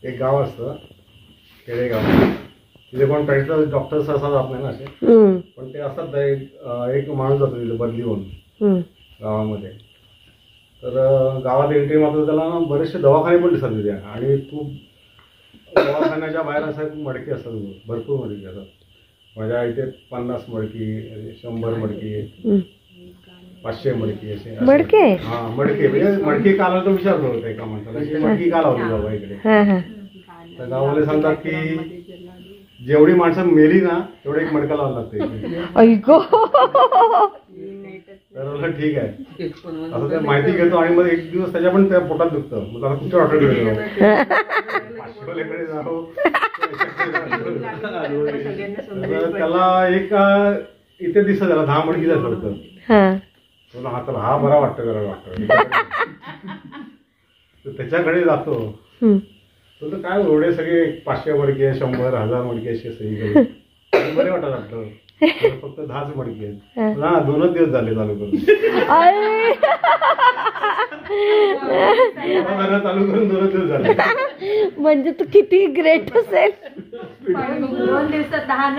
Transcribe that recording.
एक गाव असतं खेडेगाव, तिथे कोण पेटचं डॉक्टर सहसा जात नाही ना असे, पण ते असतात एक माणूस जातो तिथे बदली होऊन गावामध्ये. तर गावात एंट्री मात्र त्याला ना बरेचसे दवाखाने पण दिसतात तिथे, आणि खूप दवाखान्याच्या बाहेर असं मडकी असतात, भरपूर मडकी असतात. माझ्या इथे 50 मडकी, 100 मडकी, 500 मडकी असे मडके. हा मडके म्हणजे मडकी का लावतो विचारतो होतो एका माणसाला, मडकी का लावली बाबा इकडे. तर गाववाले सांगतात की जेवढी माणसं मेली ना तेवढे एक मडका लावायला लागते. तर ठीक आहे असं ते माहिती घेतो, आणि मग एक दिवस त्याच्या पण त्या पोटात दुखतं, मग त्याला कुठच्या डॉक्टरकडे जाऊ, त्याला एक इथे दिसत त्याला 10 मडकी जात होतं. हा बरा वाटतं जरा डॉक्टर, तर त्याच्याकडे जातो. तो तर काय एवढे सगळे 500 मडके, 100, 1000 मडके असे सगळीकडे बरे वाटत डॉक्टर, फक्त 10च मडके आहेत ना. 2च दिवस झाले चालू करून, चालू करून 2च दिवस झाले. म्हणजे तू किती ग्रेट असेल. 2 दिवसात 10